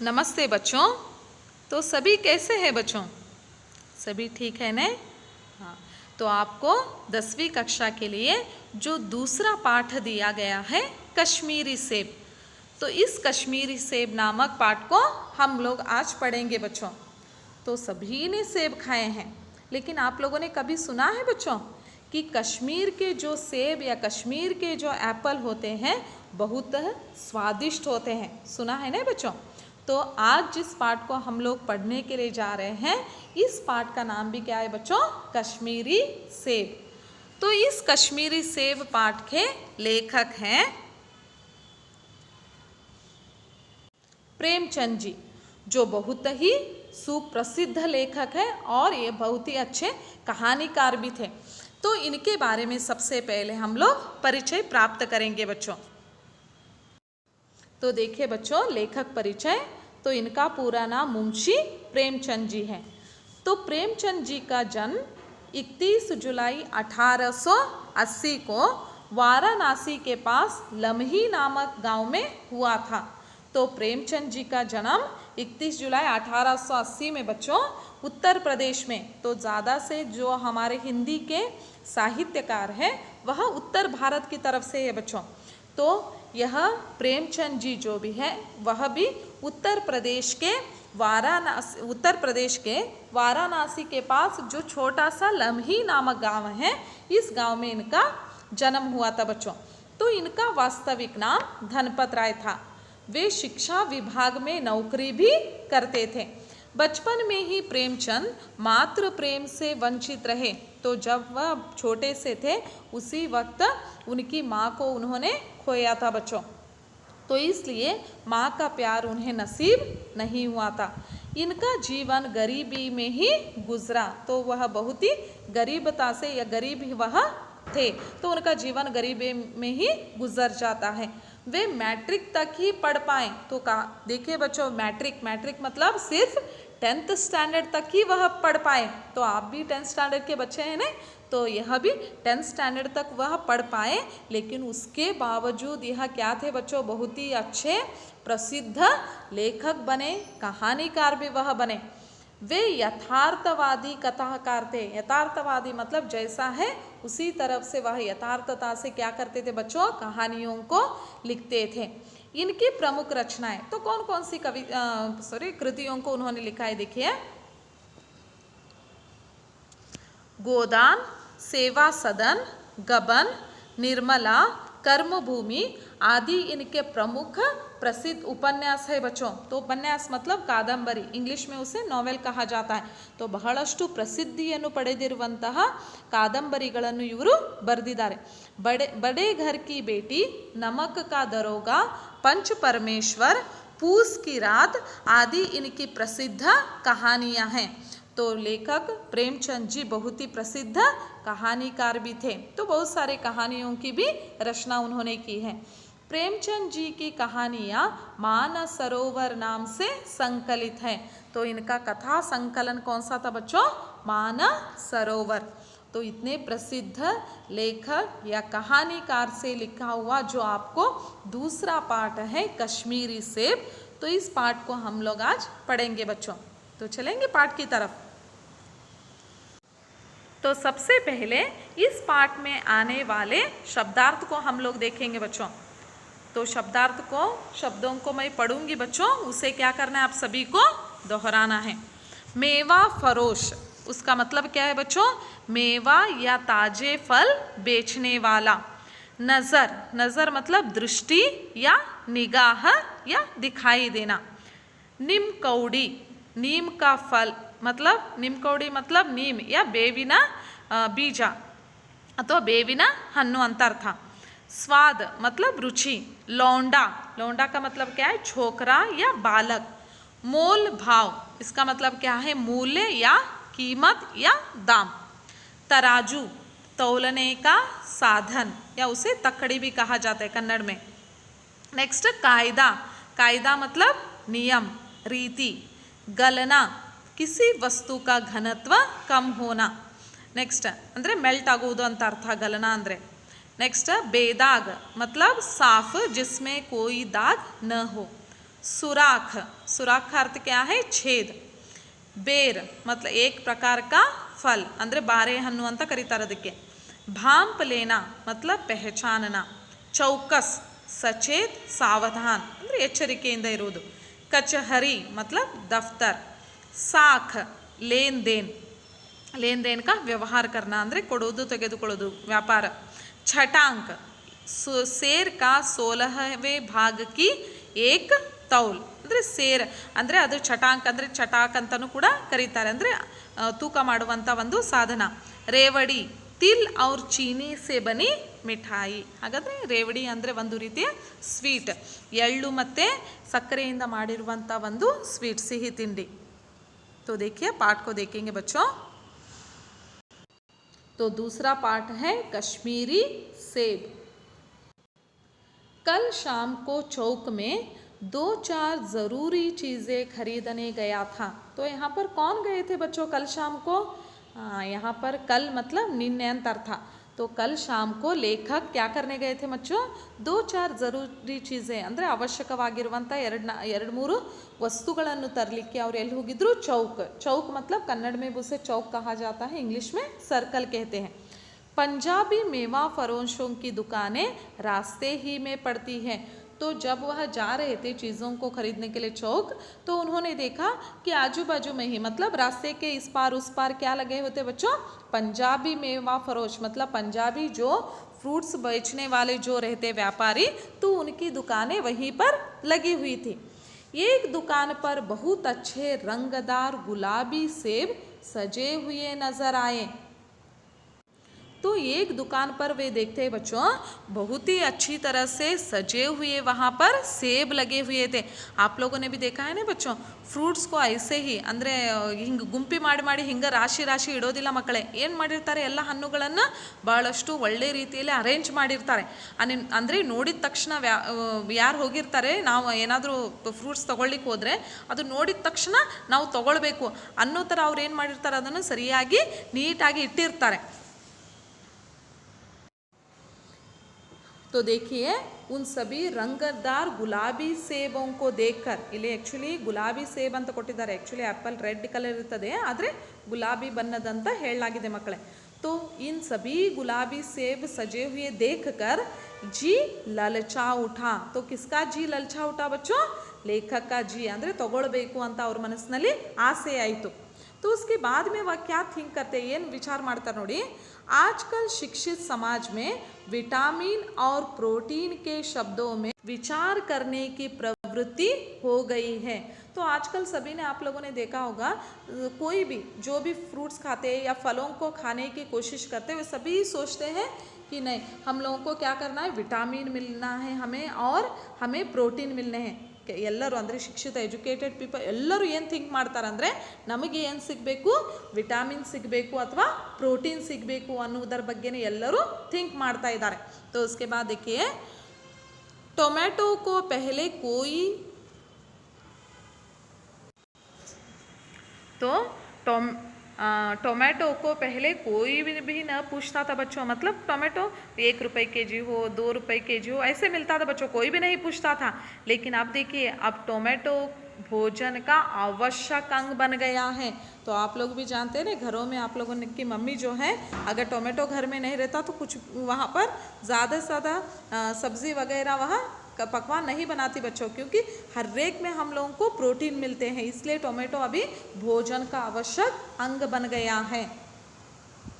नमस्ते बच्चों। तो सभी कैसे हैं बच्चों? सभी ठीक है ना? हाँ, तो आपको 10वीं कक्षा के लिए जो दूसरा पाठ दिया गया है कश्मीरी सेब, तो इस कश्मीरी सेब नामक पाठ को हम लोग आज पढ़ेंगे बच्चों। तो सभी ने सेब खाए हैं, लेकिन आप लोगों ने कभी सुना है बच्चों कि कश्मीर के जो सेब या कश्मीर के जो एप्पल होते हैं बहुत स्वादिष्ट होते हैं? सुना है ना बच्चों? तो आज जिस पाठ को हम लोग पढ़ने के लिए जा रहे हैं, इस पाठ का नाम भी क्या है बच्चों? कश्मीरी सेब। तो इस कश्मीरी सेब पाठ के लेखक हैं प्रेमचंद जी, जो बहुत ही सुप्रसिद्ध लेखक है और ये बहुत ही अच्छे कहानीकार भी थे। तो इनके बारे में सबसे पहले हम लोग परिचय प्राप्त करेंगे बच्चों। तो देखिए बच्चों, लेखक परिचय, तो इनका पूरा नाम मुंशी प्रेमचंद जी है। तो प्रेमचंद जी का जन्म 31 जुलाई 1880 को वाराणसी के पास लम्ही नामक गांव में हुआ था। तो प्रेमचंद जी का जन्म 31 जुलाई 1880 में बच्चों उत्तर प्रदेश में, तो ज़्यादा से जो हमारे हिंदी के साहित्यकार हैं वह उत्तर भारत की तरफ से है बच्चों। तो यह प्रेमचंद जी जो भी है वह भी उत्तर प्रदेश के वाराणसी के पास जो छोटा सा लम्ही नामक गांव है, इस गांव में इनका जन्म हुआ था बच्चों। तो इनका वास्तविक नाम धनपत राय था। वे शिक्षा विभाग में नौकरी भी करते थे। बचपन में ही प्रेमचंद मातृ प्रेम से वंचित रहे। तो जब वह छोटे से थे उसी वक्त उनकी माँ को उन्होंने खोया था बच्चों, तो इसलिए माँ का प्यार उन्हें नसीब नहीं हुआ था। इनका जीवन गरीबी में ही गुजरा। तो वह बहुत ही गरीबता से या गरीब ही वह थे, तो उनका जीवन गरीबी में ही गुजर जाता है। वे मैट्रिक तक ही पढ़ पाए। तो कहा, देखिए बच्चों, मैट्रिक मतलब सिर्फ 10th स्टैंडर्ड तक ही वह पढ़ पाए। तो आप भी 10th स्टैंडर्ड के बच्चे हैं ना, तो यह भी 10th स्टैंडर्ड तक वह पढ़ पाए। लेकिन उसके बावजूद यह क्या थे बच्चों? बहुत ही अच्छे प्रसिद्ध लेखक बने, कहानीकार भी वह बने। वे यथार्थवादी कथाकार थे। यथार्थवादी मतलब जैसा है उसी तरफ से वह यथार्थता से क्या करते थे बच्चों? कहानियों को लिखते थे। इनकी प्रमुख रचनाएं, तो कौन कौन सी कृतियों को उन्होंने लिखा है? देखिए, गोदान, सेवा सदन, गबन, निर्मला, कर्मभूमि आदि इनके प्रमुख प्रसिद्ध उपन्यास है बच्चों। तो उपन्यास मतलब कादंबरी, इंग्लिश में उसे नॉवेल कहा जाता है। तो ಬಹಳಷ್ಟು ಪ್ರಸಿದ್ಧಿಯನ್ನು ಪಡೆದಿರುವಂತಹ ಕಾದಂಬರಿಗಳನ್ನು ಇವರು ಬರೆದಿದ್ದಾರೆ. बड़े घर की बेटी, नमक का दरोगा, पंच परमेश्वर, पूस की रात आदि इनकी प्रसिद्ध कहानियां हैं। तो लेखक प्रेमचंद जी बहुत ही प्रसिद्ध कहानीकार भी थे। तो बहुत सारे कहानियों की भी रचना उन्होंने की है। प्रेमचंद जी की कहानियाँ मानस सरोवर नाम से संकलित हैं। तो इनका कथा संकलन कौन सा था बच्चों? मानस सरोवर। तो इतने प्रसिद्ध लेखक या कहानीकार से लिखा हुआ जो आपको दूसरा पाठ है कश्मीरी सेब, तो इस पाठ को हम लोग आज पढ़ेंगे बच्चों। तो चलेंगे पाठ की तरफ। तो सबसे पहले इस पाठ में आने वाले शब्दार्थ को हम लोग देखेंगे बच्चों। तो शब्दों को मैं पढ़ूंगी बच्चों, उसे क्या करना है? आप सभी को दोहराना है। मेवा फरोश, उसका मतलब क्या है बच्चों? मेवा या ताजे फल बेचने वाला। नज़र मतलब दृष्टि या निगाह या दिखाई देना। निमकौड़ी, नीम का फल मतलब निमकौड़ी मतलब नीम या ಬೇವಿನ ಬೀಜ ಅಥವಾ ಬೇವಿನ ಹಣ್ಣು ಅಂತ ಅರ್ಥ। स्वाद मतलब रुचि। लौंडा का मतलब क्या है? छोकरा या बालक। मोल भाव, इसका मतलब क्या है? मूल्य या कीमत या दाम। तराजू, तौलने का साधन या उसे तकड़ी भी कहा जाता है कन्नड़ में। नेक्स्ट, कायदा मतलब नियम, रीति। गलना, किसी वस्तु का घनत्व कम होना। नेक्स्ट ಅಂದರೆ ಮೆಲ್ಟ್ ಆಗುವುದು ಅಂತ ಅರ್ಥ ಗಲನ ಅಂದರೆ। नेक्स्ट बेदाग मतलब साफ जिसमें कोई दाग न हो। सुराख, सुराख का अर्थ क्या है? छेद. ಬೇರ್ मतलब एक प्रकार का फल ಅಂದರೆ ಬಾರೆಹಣ್ಣು ಅಂತ ಕರೀತಾರೆ ಅದಕ್ಕೆ. भांप लेना मतलब पहचानना. चौकस सचेत सावधान ಅಂದರೆ ಎಚ್ಚರಿಕೆಯಿಂದ ಇರುವುದು. कचहरी मतलब दफ्तर. साख लेन देन, लेन देन का व्यवहार करना ಅಂದರೆ ಕೊಡುವುದು ತೆಗೆದುಕೊಳ್ಳೋದು ವ್ಯಾಪಾರ. छटांक ಸೇರ್ का 16वें भाग की एक तौल ಅಂದರೆ ಸೇರ್ ಅಂದರೆ ಅದು ಚಟಾಂಕ್ ಅಂದರೆ ಚಟಾಕ್ ಅಂತಲೂ ಕೂಡ ಕರೀತಾರೆ, ಅಂದರೆ ತೂಕ ಮಾಡುವಂಥ ಒಂದು ಸಾಧನ. ರೇವಡಿ ತಿಲ್ ಔರ್ ಚೀನಿ ಸೆ ಬನಿ ಮಿಠಾಯಿ. ಹಾಗಾದರೆ ರೇವಡಿ ಅಂದರೆ ಒಂದು ರೀತಿಯ ಸ್ವೀಟ್, ಎಳ್ಳು ಮತ್ತು ಸಕ್ಕರೆಯಿಂದ ಮಾಡಿರುವಂಥ ಒಂದು ಸ್ವೀಟ್, ಸಿಹಿ ತಿಂಡಿ. तो देखिए पाठ को देखेंगे बच्चों. तो दूसरा पाठ है कश्मीरी सेब. कल शाम को चौक में 2-4 ज़रूरी चीज़ें खरीदने गया था. तो यहाँ पर कौन गए थे बच्चों कल शाम को? यहाँ पर कल मतलब निन्ने ಅಂತ ಅರ್ಥ. तो कल शाम को लेखक क्या करने गए थे बच्चों? 2-4 ज़रूरी चीज़ें ಅಂದರೆ ಅವಶ್ಯಕವಾಗಿರುವಂಥ 2-3 ವಸ್ತುಗಳನ್ನು ತರಲಿಕ್ಕೆ ಅವರು ಎಲ್ಲಿ ಹೋಗಿದ್ರು? चौक. चौक मतलब कन्नड़ में उसे चौक कहा जाता है, इंग्लिश में सर्कल कहते हैं. पंजाबी मेवा फरोशों की दुकानें रास्ते ही में पड़ती हैं. तो जब वह जा रहे थे चीज़ों को खरीदने के लिए चौक, तो उन्होंने देखा कि आजू बाजू में ही मतलब रास्ते के इस पार उस पार क्या लगे होते बच्चों? पंजाबी मेवा फरोश मतलब पंजाबी जो फ्रूट्स बेचने वाले जो रहते व्यापारी, तो उनकी दुकानें वहीं पर लगी हुई थी. एक दुकान पर बहुत अच्छे रंगदार गुलाबी सेब सजे हुए नजर आए. तो एक दुकान पर वे देखते हैं बच्चों बहुत ही अच्छी तरह से सजे हुए वहाँ पर सेब लगे हुए थे. आप लोगों ने भी देखा है ना बच्चों, ಫ್ರೂಟ್ಸ್ ಕೋ ಐಸೆ ಹಿ ಅಂದರೆ ಹಿಂಗೆ ಗುಂಪಿ ಮಾಡಿ ಹಿಂಗೆ ರಾಶಿ ರಾಶಿ ಇಡೋದಿಲ್ಲ ಮಕ್ಕಳೇ. ಏನು ಮಾಡಿರ್ತಾರೆ, ಎಲ್ಲ ಹಣ್ಣುಗಳನ್ನು ಭಾಳಷ್ಟು ಒಳ್ಳೆ ರೀತಿಯಲ್ಲಿ ಅರೇಂಜ್ ಮಾಡಿರ್ತಾರೆ. ಅಂದರೆ ನೋಡಿದ ತಕ್ಷಣ ಯಾರು ಹೋಗಿರ್ತಾರೆ, ನಾವು ಏನಾದರೂ ಫ್ರೂಟ್ಸ್ ತೊಗೊಳ್ಲಿಕ್ಕೆ ಹೋದರೆ ಅದು ನೋಡಿದ ತಕ್ಷಣ ನಾವು ತೊಗೊಳ್ಬೇಕು ಅನ್ನೋ ಥರ ಅವ್ರು ಏನು ಮಾಡಿರ್ತಾರೆ, ಅದನ್ನು ಸರಿಯಾಗಿ ನೀಟಾಗಿ ಇಟ್ಟಿರ್ತಾರೆ. तो देखिए उन सभी रंगदार गुलाबी ಸೇಬों को देखकर, ಇಲ್ಲಿ ಆ್ಯಕ್ಚುಲಿ ಗುಲಾಬಿ ಸೇಬ್ ಅಂತ ಕೊಟ್ಟಿದ್ದಾರೆ. ಆ್ಯಕ್ಚುಲಿ ಆ್ಯಪಲ್ ರೆಡ್ ಕಲರ್ ಇರ್ತದೆ, ಆದರೆ ಗುಲಾಬಿ ಬಣ್ಣದಂತ ಹೇಳಲಾಗಿದೆ ಮಕ್ಕಳೇ. तो इन सभी गुलाबी सेब सजे हुए देखकर जी ललचा उठा. तो किसका जी ललचा उठा बच्चों? लेखक का जी, ಅಂದರೆ ತಗೊಳ್ಬೇಕು ಅಂತ ಅವ್ರ ಮನಸ್ಸಿನಲ್ಲಿ ಆಸೆ ಆಯಿತು. तो उसके बाद में वह क्या थिंक करते हैं, ಏನು ವಿಚಾರ ಮಾಡ್ತಾರೆ ನೋಡಿ. आजकल शिक्षित समाज में विटामिन और प्रोटीन के शब्दों में विचार करने की प्रवृत्ति हो गई है. तो आजकल सभी ने, आप लोगों ने देखा होगा, कोई भी जो भी फ्रूट्स खाते हैं या फलों को खाने की कोशिश करते हैं, वे सभी सोचते हैं कि नहीं, हम लोगों को क्या करना है, विटामिन मिलना है हमें और हमें प्रोटीन मिलने हैं. ಎಲ್ಲರೂ ಅಂದರೆ ಶಿಕ್ಷಿತ ಎಜುಕೇಟೆಡ್ ಪೀಪಲ್ ಎಲ್ಲರೂ ಏನು ಥಿಂಕ್ ಮಾಡ್ತಾರೆ ಅಂದರೆ, ನಮಗೆ ಏನು ಸಿಗಬೇಕು, ವಿಟಾಮಿನ್ ಸಿಗಬೇಕು ಅಥವಾ ಪ್ರೋಟೀನ್ ಸಿಗಬೇಕು ಅನ್ನೋದರ ಬಗ್ಗೆನೇ ಎಲ್ಲರೂ ಥಿಂಕ್ ಮಾಡ್ತಾ ಇದ್ದಾರೆ. तो उसके बाद देखिए टोमेटो को पहले कोई टोमेटो को पहले कोई भी न पूछता था बच्चों. मतलब टोमेटो 1 रुपये केजी हो, 2 रुपये केजी हो, ऐसे मिलता था बच्चों, कोई भी नहीं पूछता था. लेकिन अब देखिए अब टोमेटो भोजन का आवश्यक अंग बन गया है. तो आप लोग भी जानते हैं ना, घरों में आप लोगों की मम्मी जो है, अगर टोमेटो घर में नहीं रहता तो कुछ वहाँ पर ज़्यादा से ज़्यादा सब्ज़ी वगैरह वहाँ पकवान नहीं बनाती बच्चों, क्योंकि हर एक में हम लोगों को प्रोटीन मिलते हैं. इसलिए टोमेटो अभी भोजन का आवश्यक अंग बन गया है.